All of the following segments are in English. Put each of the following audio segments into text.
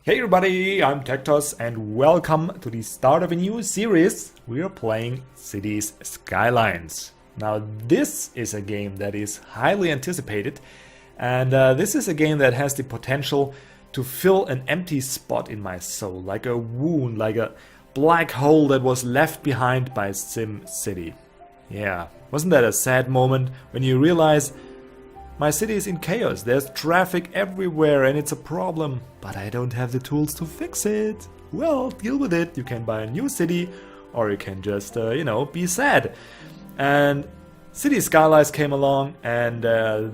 Hey everybody, I'm TecToss and welcome to the start of a new series. We are playing Cities Skylines. Now this is a game that is highly anticipated, and this is a game that has the potential to fill an empty spot in my soul, like a wound, like a black hole that was left behind by Sim City. Yeah, wasn't that a sad moment when you realize my city is in chaos, there's traffic everywhere and it's a problem, but I don't have the tools to fix it. Well, deal with it. You can buy a new city, or you can just, be sad. And Cities Skylines came along, and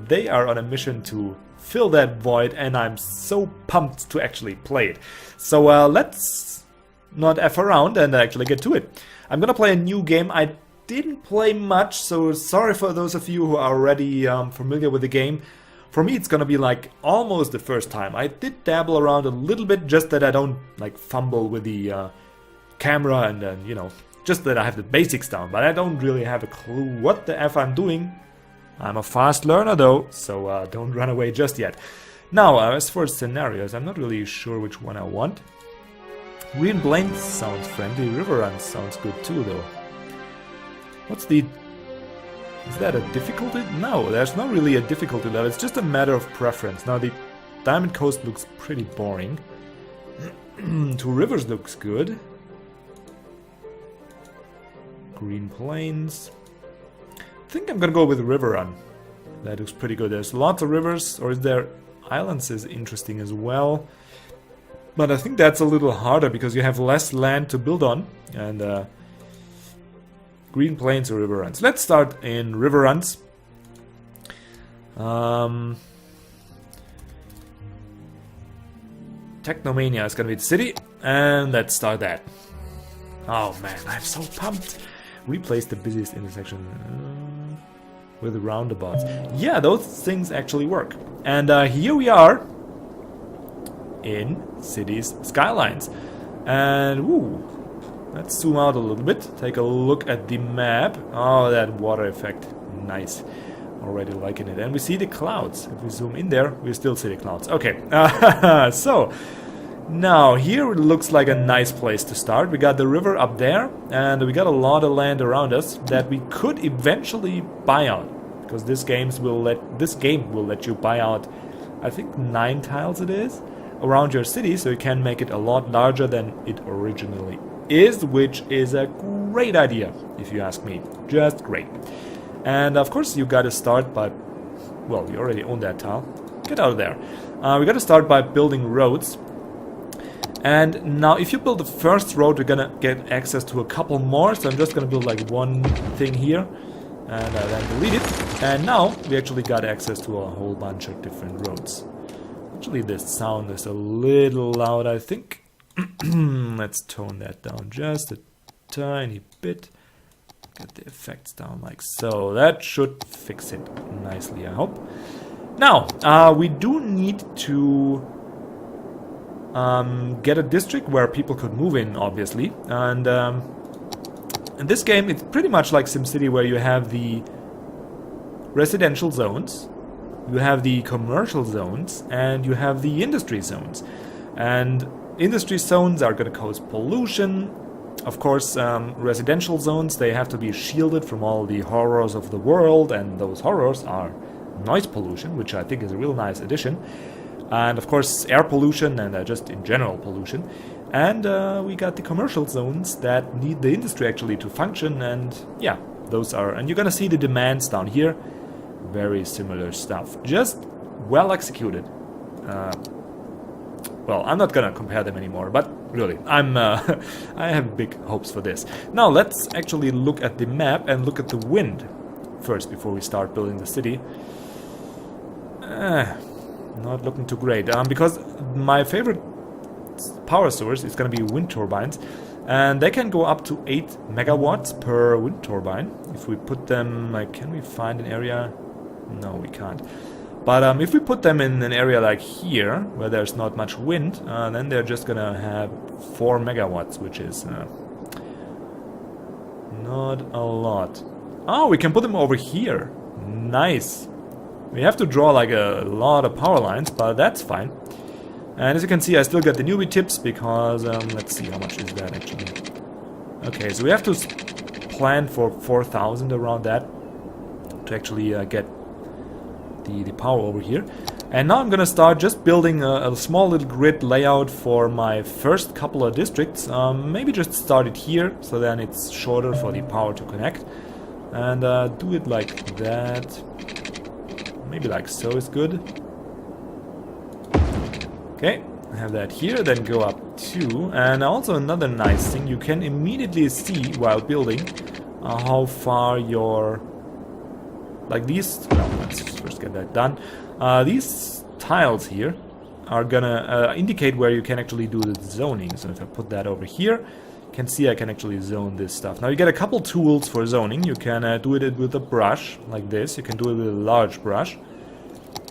they are on a mission to fill that void, and I'm so pumped to actually play it. So let's not F around and actually get to it. I'm gonna play a new game. I didn't play much, so sorry for those of you who are already familiar with the game. For me it's gonna be like almost the first time. I did dabble around a little bit, just that I don't like fumble with the camera and then, just that I have the basics down, but I don't really have a clue what the F I'm doing. I'm a fast learner though, so don't run away just yet. Now, as for scenarios, I'm not really sure which one I want. Green Plains sounds friendly, River Run sounds good too though. What's the... is that a difficulty? No, there's not really a difficulty level, it's just a matter of preference. Now the Diamond Coast looks pretty boring. Two Rivers looks good. Green Plains. I think I'm gonna go with River Run. That looks pretty good. There's lots of rivers, or is there... Islands is interesting as well. But I think that's a little harder because you have less land to build on. And Green Plains or River Runs. Let's start in River Runs. Tecnomania is gonna be the city, and let's start that. Oh man, I'm so pumped. Replace the busiest intersection with roundabouts. Yeah, those things actually work. And here we are in Cities Skylines. And woo. Let's zoom out a little bit, take a look at the map. Oh, that water effect, nice. Already liking it. And we see the clouds. If we zoom in there, we still see the clouds. Okay, so now here it looks like a nice place to start. We got the river up there, and we got a lot of land around us that we could eventually buy out. Because this game will let you buy out, I think 9 tiles it is, around your city, so you can make it a lot larger than it originally is, which is a great idea, if you ask me. Just great. And of course you gotta start by... well, we already own that tile. Get out of there. We gotta start by building roads. And now if you build the first road, we're gonna get access to a couple more, so I'm just gonna build like one thing here and then delete it. And now we actually got access to a whole bunch of different roads. Actually, this sound is a little loud, I think. Let's tone that down just a tiny bit. Get the effects down like so. That should fix it nicely, I hope. Now, we do need to get a district where people could move in, obviously. And in this game, it's pretty much like SimCity, where you have the residential zones, you have the commercial zones, and you have the industry zones. And industry zones are going to cause pollution. Of course, residential zones, they have to be shielded from all the horrors of the world, and those horrors are noise pollution, which I think is a real nice addition. And of course, air pollution and just in general pollution. And we got the commercial zones that need the industry actually to function, and yeah, those are... and you're going to see the demands down here. Very similar stuff. Just well executed. Well, I'm not gonna compare them anymore, but really, I have big hopes for this. Now, let's actually look at the map and look at the wind first before we start building the city. Not looking too great, because my favorite power source is gonna be wind turbines, and they can go up to 8 megawatts per wind turbine. If we put them, like, can we find an area? No, we can't. But if we put them in an area like here, where there's not much wind, then they're just gonna have 4 megawatts, which is not a lot. Oh, we can put them over here. Nice. We have to draw like a lot of power lines, but that's fine. And as you can see, I still get the newbie tips because, let's see, how much is that actually? Okay, so we have to plan for 4,000 around that to actually get the power over here. And now I'm gonna start just building a small little grid layout for my first couple of districts. Maybe just start it here, so then it's shorter for the power to connect. And do it like that. Maybe like so is good. Okay, I have that here, then go up 2. And also another nice thing, you can immediately see while building how far your... like these... well, let's first get that done. These tiles here are gonna indicate where you can actually do the zoning. So if I put that over here, you can see I can actually zone this stuff. Now you get a couple tools for zoning. You can do it with a brush, like this. You can do it with a large brush.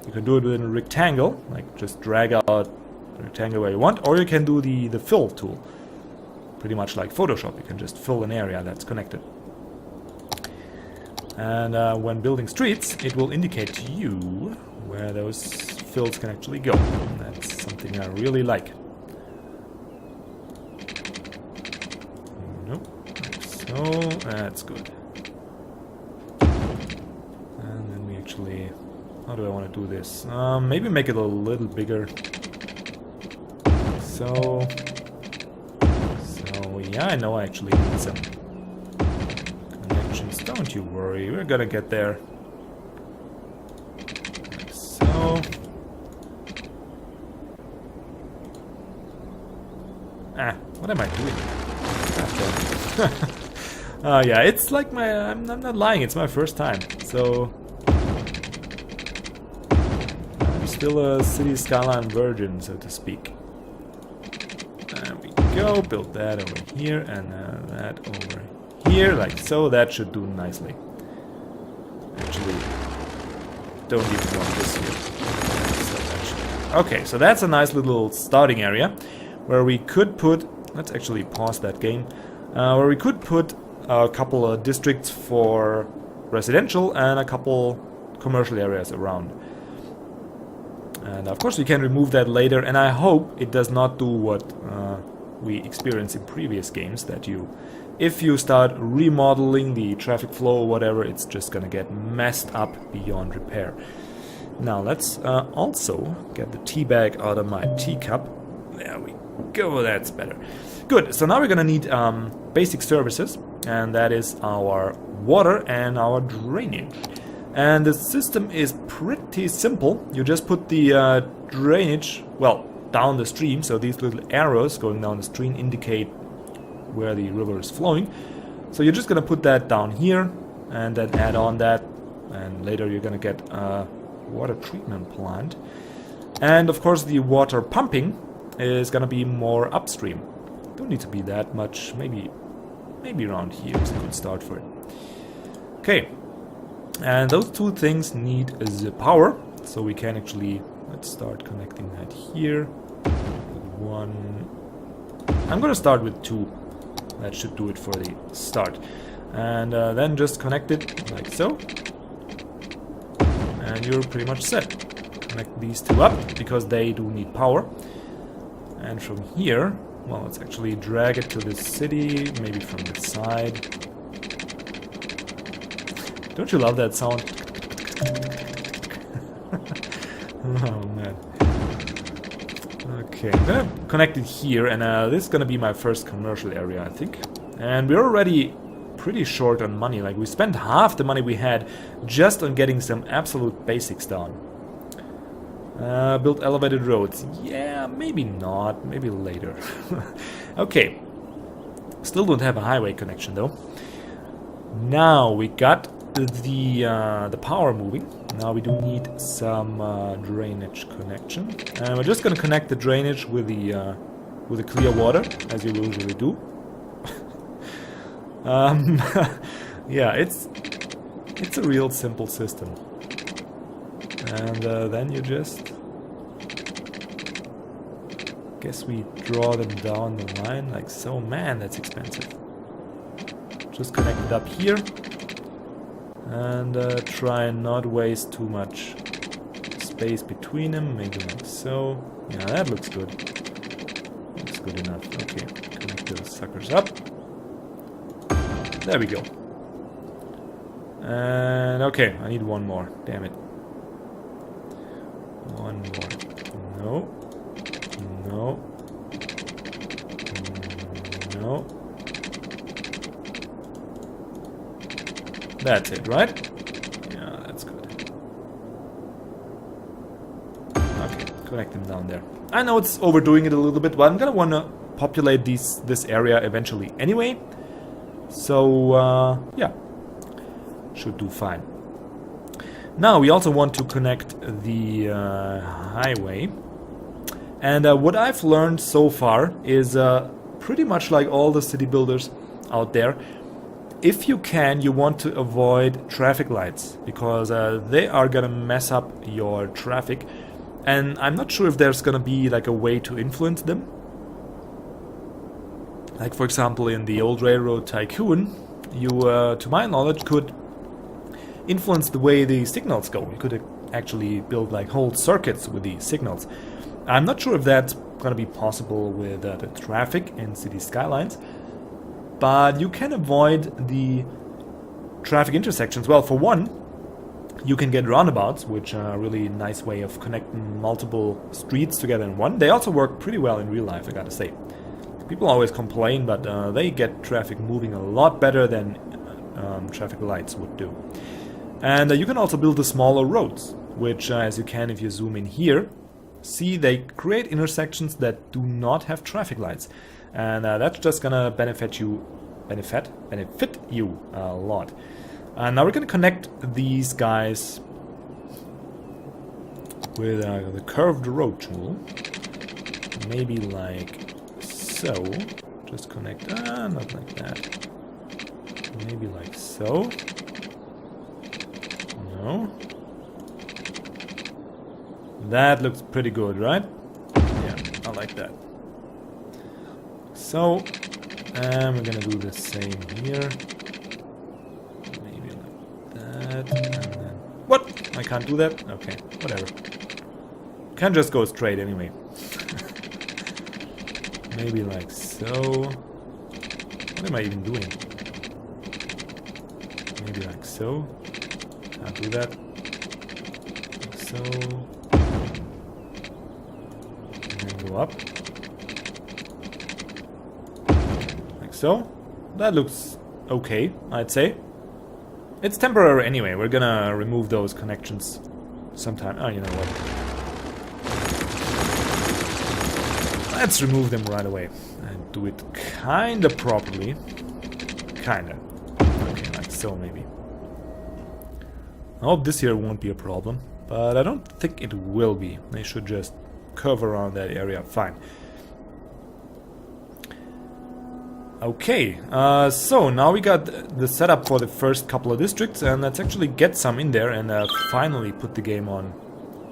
You can do it with a rectangle, like just drag out the rectangle where you want. Or you can do the fill tool. Pretty much like Photoshop. You can just fill an area that's connected. And when building streets, it will indicate to you where those fills can actually go. And that's something I really like. Nope. So, that's good. And then we actually... how do I want to do this? Maybe make it a little bigger. So, yeah, I know I actually need some... don't you worry, we're gonna get there. Like so. What am I doing? Yeah, it's like I'm not lying, it's my first time. So... I'm still a Cities Skyline virgin, so to speak. There we go, build that over here, and that over here, like so. That should do nicely. Actually, don't even want this here. Okay, so that's a nice little starting area where we could put... let's actually pause that game. Where we could put a couple of districts for residential and a couple commercial areas around. And of course we can remove that later, and I hope it does not do what we experienced in previous games, that if you start remodeling the traffic flow or whatever, it's just gonna get messed up beyond repair. Now let's also get the tea bag out of my teacup. There we go, that's better. Good, so now we're gonna need basic services, and that is our water and our drainage. And the system is pretty simple. You just put the drainage, well, down the stream, so these little arrows going down the stream indicate where the river is flowing. So you're just gonna put that down here and then add on that, and later you're gonna get a water treatment plant. And of course the water pumping is gonna be more upstream. Don't need to be that much, maybe around here is a good start for it. Okay, and those two things need the power, so we can actually, let's start connecting that here. One, I'm gonna start with 2. That should do it for the start. And then just connect it like so. And you're pretty much set. Connect these 2 up, because they do need power. And from here, well, let's actually drag it to the city, maybe from the side. Don't you love that sound? Oh man. Okay, I'm gonna connect it here, and this is gonna be my first commercial area, I think. And we're already pretty short on money. Like, we spent half the money we had just on getting some absolute basics down. Build elevated roads. Yeah, maybe not. Maybe later. Okay. Still don't have a highway connection though. Now we got the power moving. Now we do need some drainage connection, and we're just gonna connect the drainage with the clear water, as you usually do. Yeah, it's a real simple system. And then you just... guess we draw them down the line like so. Man, that's expensive. Just connect it up here. And try and not waste too much space between them, maybe like so. Yeah, that looks good. Looks good enough. Okay, connect those suckers up. There we go. And okay, I need one more. Damn it. One more. No. No. No. That's it, right? Yeah, that's good. Okay, connect them down there. I know it's overdoing it a little bit, but I'm gonna wanna populate this area eventually anyway. So, yeah. Should do fine. Now, we also want to connect the highway. And what I've learned so far is pretty much like all the city builders out there, if you can, you want to avoid traffic lights, because they are gonna mess up your traffic. And I'm not sure if there's gonna be like a way to influence them. Like, for example, in the old Railroad Tycoon, you, to my knowledge, could influence the way the signals go. You could actually build like whole circuits with the signals. I'm not sure if that's gonna be possible with the traffic in Cities Skylines, but you can avoid the traffic intersections. Well, for one, you can get roundabouts, which are a really nice way of connecting multiple streets together in one. They also work pretty well in real life, I gotta say. People always complain, but they get traffic moving a lot better than traffic lights would do. And you can also build the smaller roads, which, as you can if you zoom in here, see they create intersections that do not have traffic lights. And that's just gonna benefit you a lot. And now we're gonna connect these guys with the curved road tool. Maybe like so. Just connect, not like that. Maybe like so. No. That looks pretty good, right? Yeah, I like that. So, and we're gonna do the same here. Maybe like that, and then... What? I can't do that? Okay, whatever. Can't just go straight anyway. Maybe like so. What am I even doing? Maybe like so. Can't do that. Like so. And then go up. Like so. That looks okay, I'd say. It's temporary anyway. We're gonna remove those connections sometime. Oh, you know what? Let's remove them right away and do it kinda properly. Kinda. Okay, like so maybe. I hope this here won't be a problem, but I don't think it will be. They should just curve around that area fine. Okay, so now we got the setup for the first couple of districts, and let's actually get some in there and finally put the game on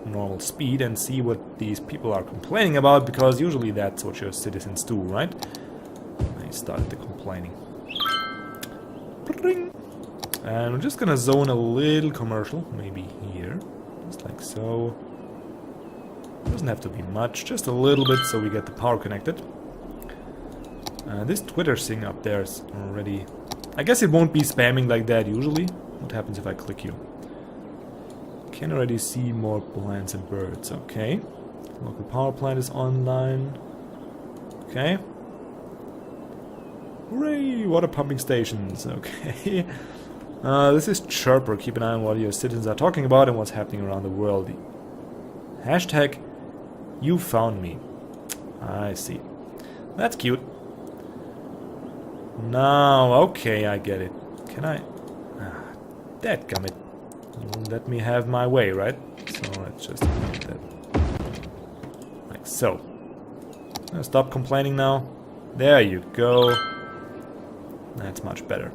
normal speed and see what these people are complaining about, because usually that's what your citizens do, right? They started the complaining. And we're just gonna zone a little commercial, maybe here, just like so. Doesn't have to be much, just a little bit so we get the power connected. This Twitter thing up there is already... I guess it won't be spamming like that usually. What happens if I click you? Can already see more plants and birds. Okay. Local power plant is online. Okay. Hooray! Water pumping stations. Okay. This is Chirper. Keep an eye on what your citizens are talking about and what's happening around the world. Hashtag you found me. I see. That's cute. Now, okay, I get it. Can I... dadgummit. You won't let me have my way, right? So let's just make that. Like so. Stop complaining now. There you go. That's much better.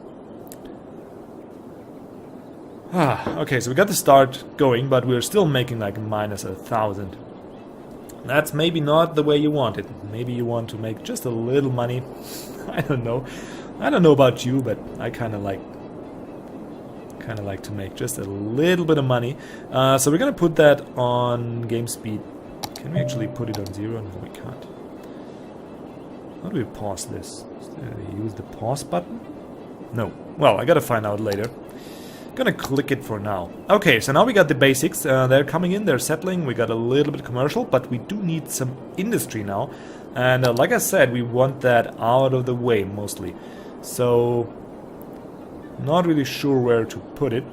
Okay, so we got the start going, but we're still making like minus 1,000. That's maybe not the way you want it. Maybe you want to make just a little money. I don't know. I don't know about you, but I kind of like kind of like to make just a little bit of money. So we're gonna put that on game speed. Can we actually put it on 0? No, we can't. How do we pause this? Use the pause button? No. Well, I gotta find out later. Gonna click it for now. Okay, so now we got the basics. They're coming in, they're settling. We got a little bit commercial, but we do need some industry now. And like I said, we want that out of the way mostly. So, not really sure where to put it.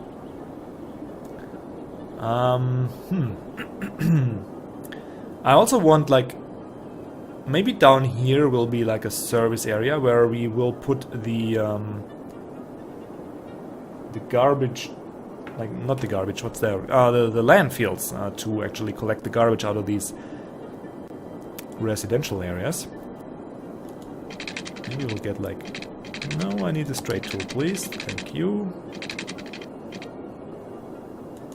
I also want, like, maybe down here will be like a service area where we will put the garbage, like, not the garbage, what's there? The landfills to actually collect the garbage out of these residential areas. Maybe we'll get like, no, I need a straight tool, please. Thank you.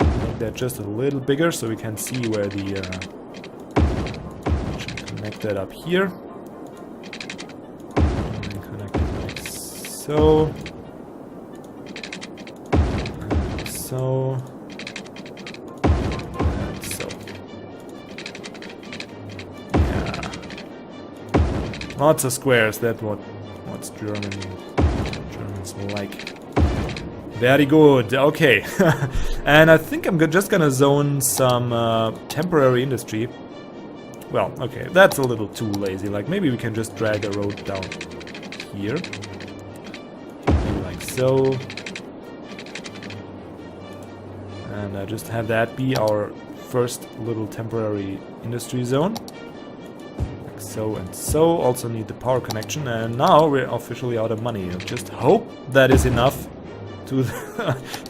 Make that just a little bigger so we can see where the connect that up here. And then connect it like so. And so. And so. Yeah. Lots of squares, that's what's Germans like. Very good, okay. And I think I'm just gonna zone some temporary industry. Well, okay, that's a little too lazy. Like, maybe we can just drag a road down here. Maybe like so. And just have that be our first little temporary industry zone. Like so and so. Also need the power connection. And now we're officially out of money. I just hope that is enough to,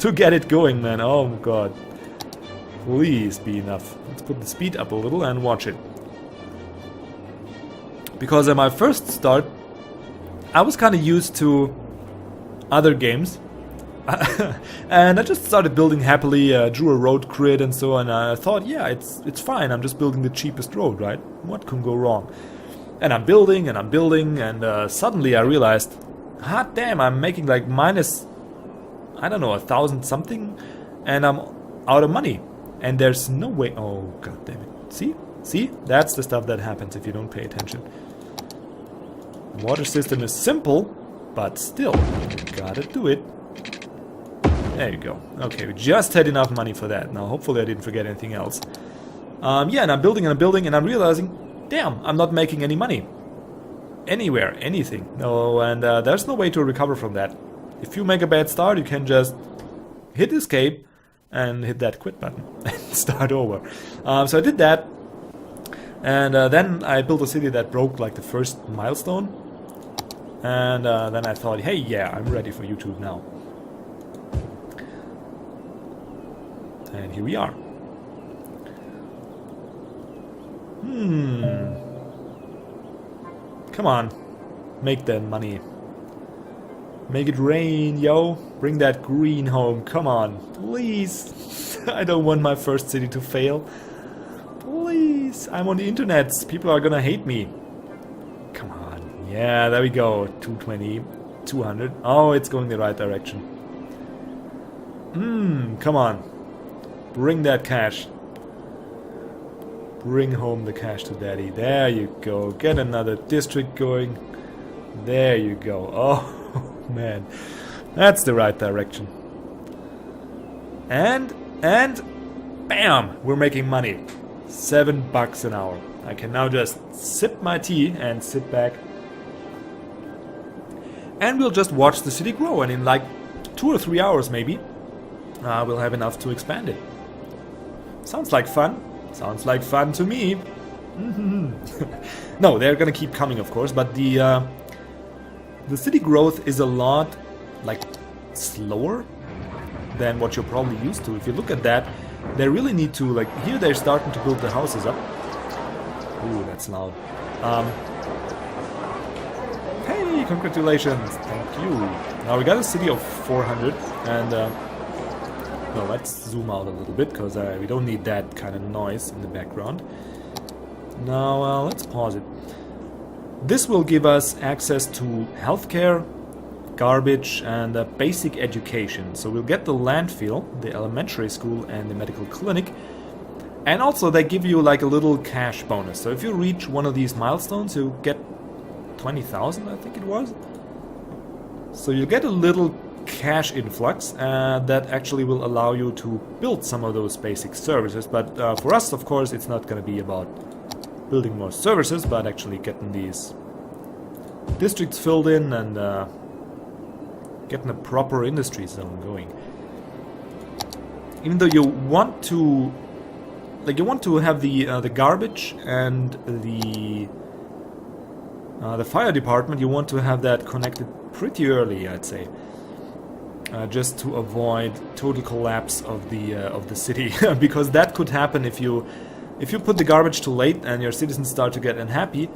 to get it going, man. Oh, God. Please be enough. Let's put the speed up a little and watch it. Because at my first start, I was kind of used to other games. And I just started building happily, drew a road grid and so on. I thought, yeah, it's fine. I'm just building the cheapest road, right? What can go wrong? And I'm building, and suddenly I realized, hot damn, I'm making like minus, I don't know, 1,000 something, and I'm out of money. And there's no way. Oh, god damn it. See? See? That's the stuff that happens if you don't pay attention. Water system is simple, but still, you gotta do it. There you go. Okay, we just had enough money for that. Now, hopefully I didn't forget anything else. Yeah, and I'm building, and I'm realizing, damn, I'm not making any money. Anywhere, anything. No, and there's no way to recover from that. If you make a bad start, you can just hit escape and hit that quit button and start over. So I did that. And then I built a city that broke like the first milestone. And then I thought, hey, yeah, I'm ready for YouTube now. And here we are. Come on. Make that money. Make it rain, yo. Bring that green home. Come on. Please. I don't want my first city to fail. Please. I'm on the internet. People are gonna hate me. Come on. Yeah, there we go. 220. 200. Oh, it's going the right direction. Come on. Bring that cash. Bring home the cash to daddy. There you go. Get another district going. There you go. Oh, man. That's the right direction. And bam! We're making money. $7 an hour. I can now just sip my tea and sit back. And we'll just watch the city grow. And in like 2 or 3 hours maybe, we'll have enough to expand it. Sounds like fun. Sounds like fun to me. No, they're gonna keep coming, of course, but the city growth is a lot like slower than what you're probably used to. If you look at that, they really need to, like, here they're starting to build the houses up. Ooh, that's loud. Hey, congratulations! Thank you. Now we got a city of 400, and well, let's zoom out a little bit, because we don't need that kind of noise in the background. Now, let's pause it. This will give us access to healthcare, garbage, and basic education. So we'll get the landfill, the elementary school, and the medical clinic. And also they give you like a little cash bonus. So if you reach one of these milestones, you get 20,000, I think it was. So you get a little cash influx that actually will allow you to build some of those basic services. But for us, of course, it's not going to be about building more services, but actually getting these districts filled in and getting a proper industry zone going. Even though you want to, like, you want to have the garbage and the fire department, you want to have that connected pretty early, I'd say, just to avoid total collapse of the city, because that could happen if you put the garbage too late and your citizens start to get unhappy.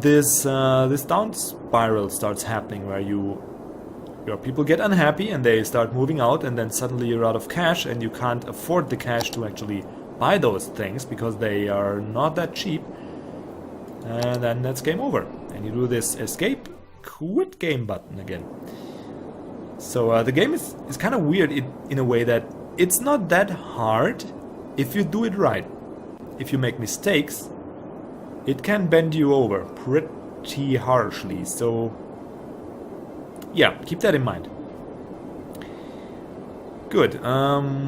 This down spiral starts happening where your people get unhappy and they start moving out, and then suddenly you're out of cash and you can't afford the cash to actually buy those things because they are not that cheap, and then that's game over. And you do this escape, quit game button again. So the game is kind of weird in a way that it's not that hard if you do it right. If you make mistakes, it can bend you over pretty harshly. So yeah, keep that in mind. Good.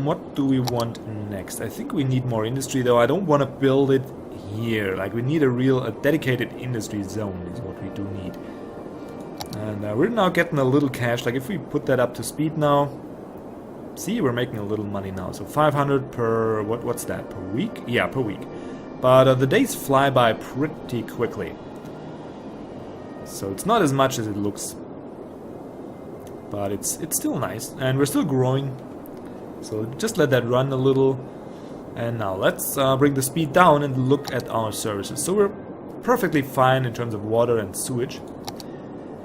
What do we want next? I think we need more industry, though. I don't want to build it here. Like, we need a dedicated industry zone is what we do need. And we're now getting a little cash. Like, if we put that up to speed now, see, we're making a little money now. So 500 per, what's that, per week? Yeah, per week. But the days fly by pretty quickly. So it's not as much as it looks. But it's still nice. And we're still growing. So just let that run a little. And now let's bring the speed down and look at our services. So we're perfectly fine in terms of water and sewage.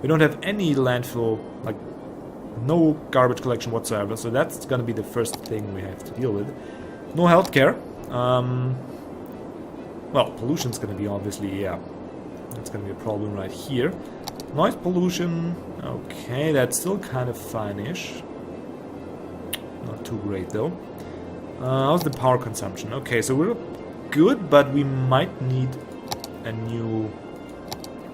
We don't have any landfill, like no garbage collection whatsoever. So that's gonna be the first thing we have to deal with. No healthcare. Well, pollution's gonna be obviously, yeah, that's gonna be a problem right here. Noise pollution, okay, that's still kind of fine-ish. Not too great though. How's the power consumption? Okay, so we're good, but we might need a new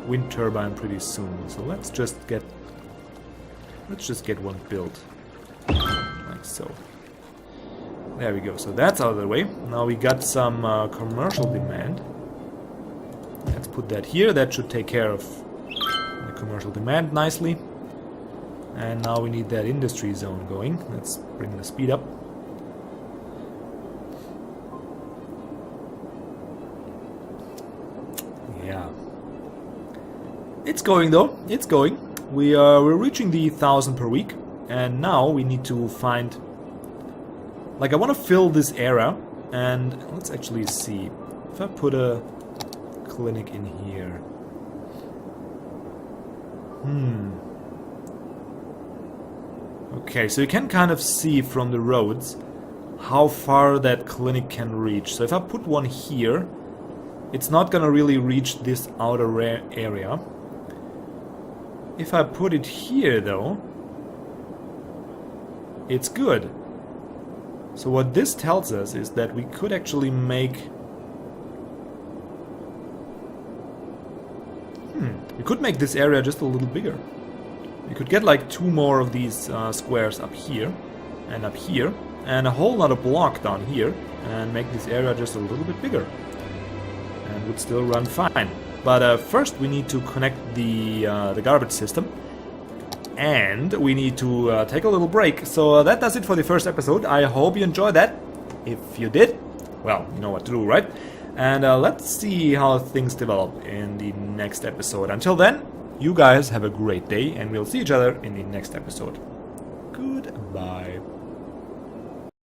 wind turbine pretty soon. So let's just get one built, like so. There we go. So that's out of the way. Now we got some commercial demand. Let's put that here. That should take care of the commercial demand nicely. And now we need that industry zone going. Let's bring the speed up. Yeah. It's going though. It's going. We're reaching the 1,000 per week. And now we need to find... Like, I want to fill this area. And let's actually see. If I put a clinic in here... Okay, so you can kind of see from the roads how far that clinic can reach. So if I put one here, it's not gonna really reach this outer area. If I put it here though, it's good. So what this tells us is that we could actually make... We could make this area just a little bigger. We could get like 2 more of these squares up here and up here, and a whole lot of block down here, and make this area just a little bit bigger. And would still run fine. But first we need to connect the garbage system. And we need to take a little break. So that does it for the first episode. I hope you enjoyed that. If you did, well, you know what to do, right? And let's see how things develop in the next episode. Until then, you guys have a great day, and we'll see each other in the next episode. Goodbye.